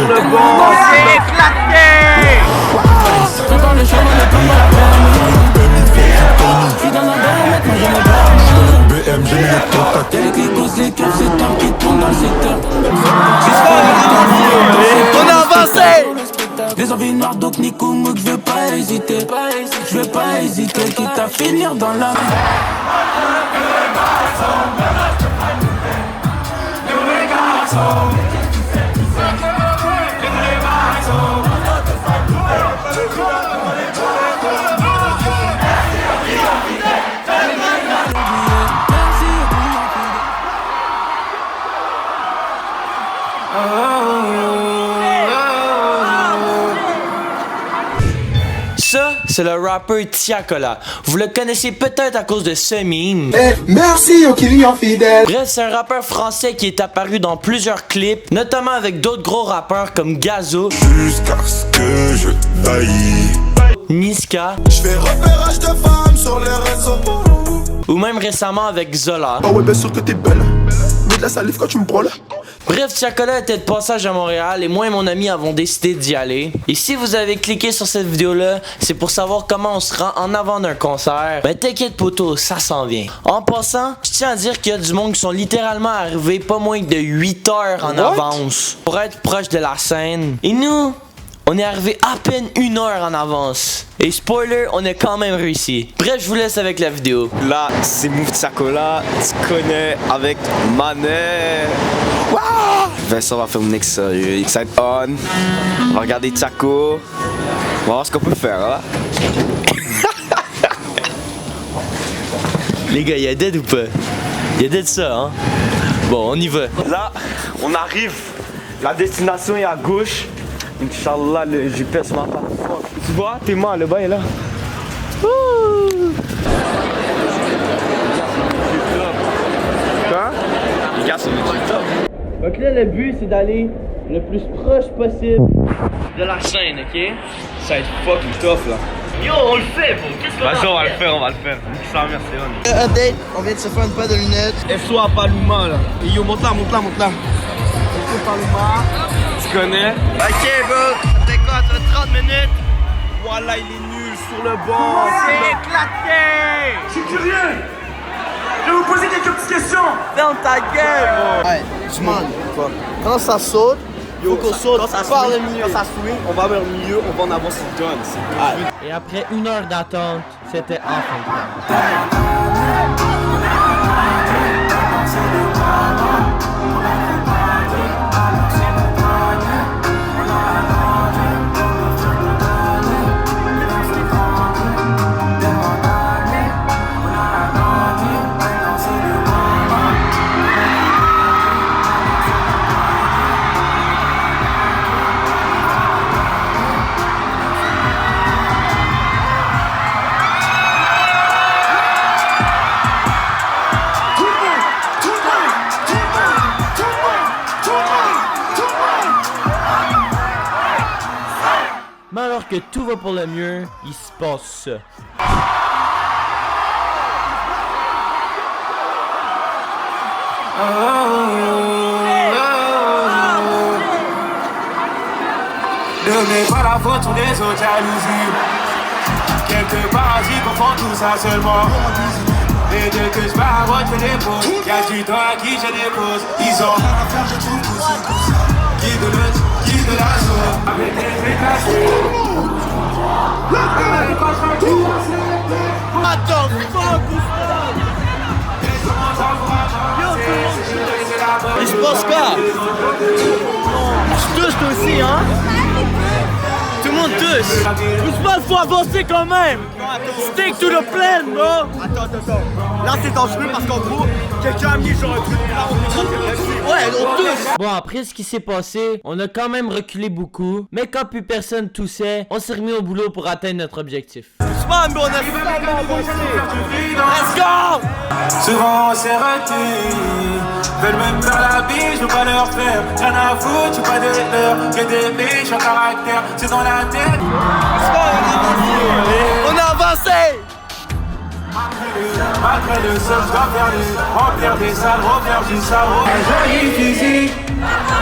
sur le banc, c'est éclaté. BM, j'ai mis le contact. Y'a les qui causent les keufs, c'est toi qui tourne dans le secteur. On a avancé. Les envies noires donc Nico Mouk, je veux pas hésiter. Je veux pas hésiter, quitte à finir dans la Ça, c'est le rappeur Tiakola. Vous le connaissez peut-être à cause de ce meme. Merci aux clients fidèles. Bref, c'est un rappeur français qui est apparu dans plusieurs clips, notamment avec d'autres gros rappeurs comme Gazo, jusqu'à ce que je taille. Niska, Je fais repérage de femmes sur les réseaux. ou même récemment avec Zola. Oh ouais, bien sûr que t'es belle. Mets de la salive quand tu me brûles. Bref, Tiakola était de passage à Montréal et moi et mon ami avons décidé d'y aller. Et si vous avez cliqué sur cette vidéo-là, c'est pour savoir comment on se rend en avant d'un concert. Ben t'inquiète poto, ça s'en vient. En passant, je tiens à dire qu'il y a du monde qui sont littéralement arrivés pas moins de 8 heures en avance pour être proche de la scène. Et nous, on est arrivé à peine 1 heure en avance. Et spoiler, on a quand même réussi. Bref, je vous laisse avec la vidéo. Là, c'est Move Tiakola, tu connais avec Manet. Vincent va faire une next sérieux. Excite on. On va regarder Tiako. On va voir ce qu'on peut faire, hein. Les gars, y'a dead ou pas? Y'a dead ça, hein? Bon, on y va. Là, on arrive. La destination est à gauche. Inch'Allah, le GPS m'a pas. Tu vois, t'es mal, le bas est là. Quoi? Les gars, c'est le top. Donc là, le but, c'est d'aller le plus proche possible de la scène, ok? Ça va être fucking tough là. Yo, on le fait, bro! Qu'est-ce qu'on Vas-y, on va le faire, on va le faire. Ça, merci, on. Update, on vient de se faire une paire de lunettes. FSO à Paluma là. Et yo, monte là, monte là, monte là. FSO Paluma. Tu connais? Ok, bro, ça fait quoi? Ça fait 30 minutes? Voilà, il est nul sur le banc. C'est éclaté! Je suis curieux. Je vais vous poser quelques petites questions. Ferme ta gueule! Ouais, tu demandes. Quand ça saute, faut qu'on saute par le milieu. Quand ça swing, on va vers le milieu, on va en avant, c'est done. Et après 1 heure d'attente, c'était enfin. Mais alors que tout va pour le mieux, il se passe ça. Ne mets pas la faute sur les autres jalousies. Quelques parasites confondent tout ça seulement. Et dès que je pars, je fais des pauses. Y'a du temps à qui je dépose. Ils ont rien à faire, je trouve qui de la zone. Avec les fréquences. Attends, il se passe quoi? Tu touches toi aussi, hein? Tout le monde touche. Ousmane, faut avancer quand même. Stick to the plan, bro. Attends. Là, c'est dangereux parce qu'en gros, quelqu'un a mis genre un truc là, ouais, on touche. Bon, après ce qui s'est passé, on a quand même reculé beaucoup. Mais quand plus personne toussait, on s'est remis au boulot pour atteindre notre objectif. Ousmane, bro, on a finalement avancé. Let's go! Souvent on s'est raté. Veulent même faire la bise, je veux pas leur faire. Rien à foutre, j'suis pas de l'heure. Que des biches en caractère, c'est dans la tête. On a avancé! Malgré le sol, j'dois faire le remplir des salles, refaire du cerveau. Un joli physique.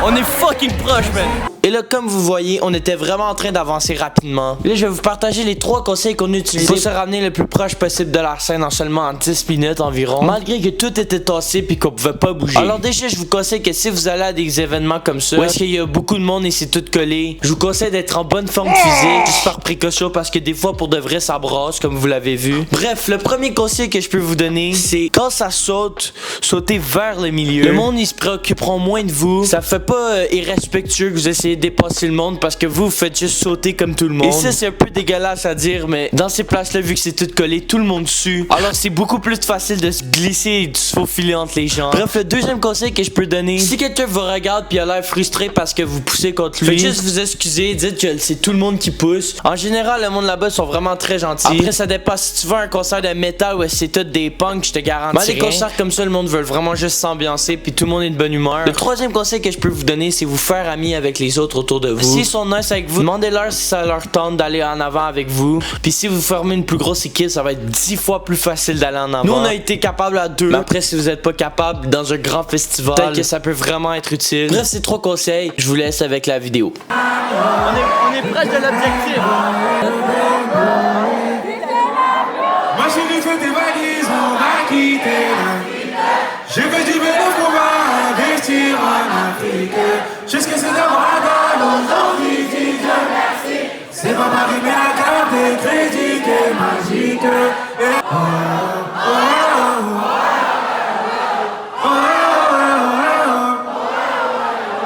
On est fucking proche, man. Et là, comme vous voyez, on était vraiment en train d'avancer rapidement. Là, je vais vous partager les 3 conseils qu'on utilise pour se ramener le plus proche possible de la scène en seulement en 10 minutes environ, malgré que tout était tassé puis qu'on pouvait pas bouger. Alors déjà, je vous conseille que si vous allez à des événements comme ça, où est-ce qu'il y a beaucoup de monde et c'est tout collé, je vous conseille d'être en bonne forme physique, juste par précaution parce que des fois, pour de vrai, ça brasse, comme vous l'avez vu. Bref, le premier conseil que je peux vous donner, c'est quand ça saute, sautez vers le milieu. Le monde, ils se préoccuperont moins de vous. Ça fait pas irrespectueux que vous essayez de dépasser le monde parce que vous faites juste sauter comme tout le monde. Et ça, c'est un peu dégueulasse à dire, mais dans ces places-là, vu que c'est tout collé, tout le monde sue. Alors, c'est beaucoup plus facile de se glisser et de se faufiler entre les gens. Bref, le deuxième conseil que je peux donner, si quelqu'un vous regarde puis a l'air frustré parce que vous poussez contre lui, faites juste vous excuser, dites que c'est tout le monde qui pousse. En général, le monde là-bas sont vraiment très gentils. Après, ça dépend. Si tu veux un concert de métal où c'est tout des punks, je te garantis. Mais des concerts comme ça, le monde veut vraiment juste s'ambiancer puis tout le monde est de bonne humeur. Le troisième conseil que je peux vous donner, c'est vous faire ami avec les autres autour de vous. S'ils sont nice avec vous, demandez-leur si ça leur tente d'aller en avant avec vous. Puis si vous formez une plus grosse équipe, ça va être 10 fois plus facile d'aller en avant. Nous, on a été capable à 2. Mais après, si vous êtes pas capable dans un grand festival, peut-être que ça peut vraiment être utile. Bref, ces 3 conseils, je vous laisse avec la vidéo. On est proche de l'objectif. Moi j'ai fait tes valises, on va quitter l'Afrique. J'ai fait du vélo pour investir en Afrique. Jusqu'à c'est d'avoir la dalle aujourd'hui, dis Dieu merci. C'est pas Paris mais la carte de crédit qui est magique.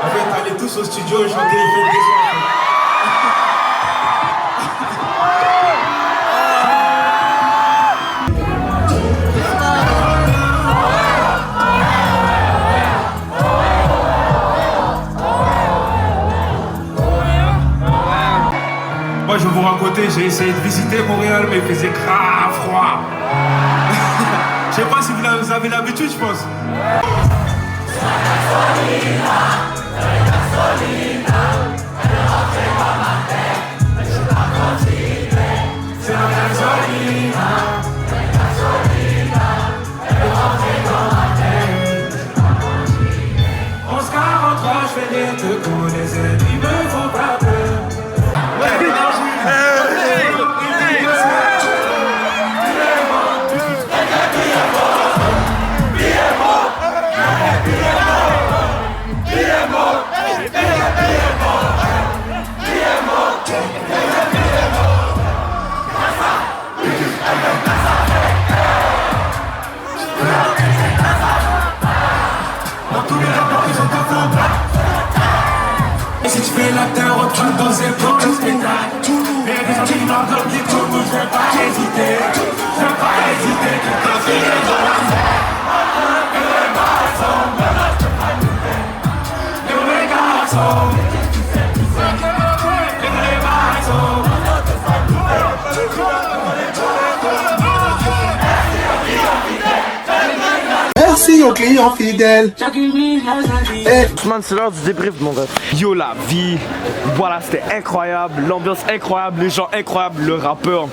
En fait, allez tous au studio et chanter les fêtes des soirs. Moi je vais vous raconter, j'ai essayé de visiter Montréal mais il faisait grave froid. Je sais pas si vous avez l'habitude, je pense. On se 43, je fais des trucs pour les ennemis me font pas peur. Et si tu fais la terre, on tue dans ses pour le spectacle. Mais des gens qui m'en donnent des tours, je vais pas hésiter. Je vais pas hésiter, tout à fait dans la terre. Et les garçons, et les garçons, Merci aux clients fidèles. Ousmane, c'est l'heure du débrief, mon gars. Yo, la vie, voilà, c'était incroyable, l'ambiance incroyable, les gens incroyables, le rappeur.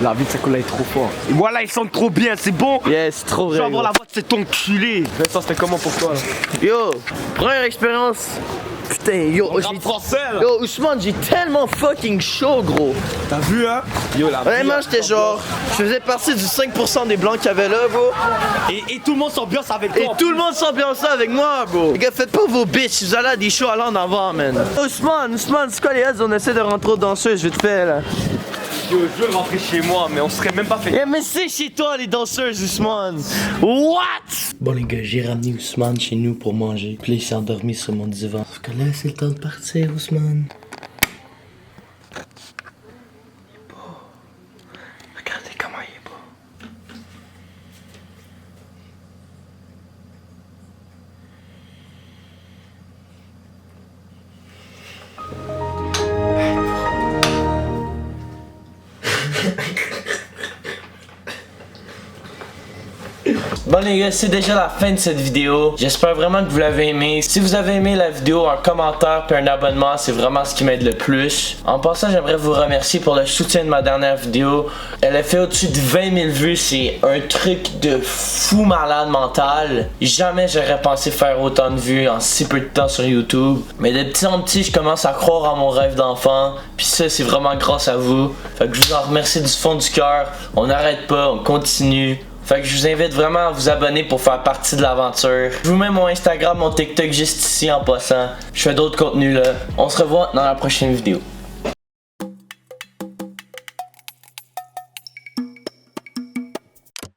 La vie de Sakola est trop fort. Et voilà, ils sentent trop bien, c'est bon. Yes, c'est trop vrai. Je vais avoir la voix de cet enculé. Vincent, c'était comment pour toi là? Yo, première expérience. Putain, yo, Français là. yo, Ousmane, j'ai tellement fucking chaud, gros. T'as vu hein? Yo, la vie. Vraiment, j'étais genre, je faisais partie du 5% des blancs qu'il y avait là, bro. Et tout le monde s'ambiance avec toi. Et tout le monde s'ambiance avec moi, bro. Les gars, faites pas vos bitches, si vous allez à des shows, allez en avant, man. Ousmane, c'est quoi les heads? On essaie de rentrer aux danseuses, vite fait, là. Yo, je veux rentrer chez moi, mais on serait même pas fait. Yeah, mais c'est chez toi, les danseuses, Ousmane. What? Bon, les gars, j'ai ramené Ousmane chez nous pour manger. Puis là, il s'est endormi sur mon divan. Sauf que là, c'est le temps de partir, Ousmane. Il est beau. Regardez comment il est beau. Bon les gars, c'est déjà la fin de cette vidéo. J'espère vraiment que vous l'avez aimé. Si vous avez aimé la vidéo, un commentaire puis un abonnement, c'est vraiment ce qui m'aide le plus. En passant, j'aimerais vous remercier pour le soutien de ma dernière vidéo. Elle a fait au-dessus de 20 000 vues. C'est un truc de fou malade mental. Jamais j'aurais pensé faire autant de vues en si peu de temps sur YouTube. Mais de petit en petit, je commence à croire à mon rêve d'enfant. Puis ça, c'est vraiment grâce à vous. Fait que je vous en remercie du fond du cœur. On n'arrête pas, on continue. Fait que je vous invite vraiment à vous abonner pour faire partie de l'aventure. Je vous mets mon Instagram, mon TikTok juste ici en passant. Je fais d'autres contenus là. On se revoit dans la prochaine vidéo.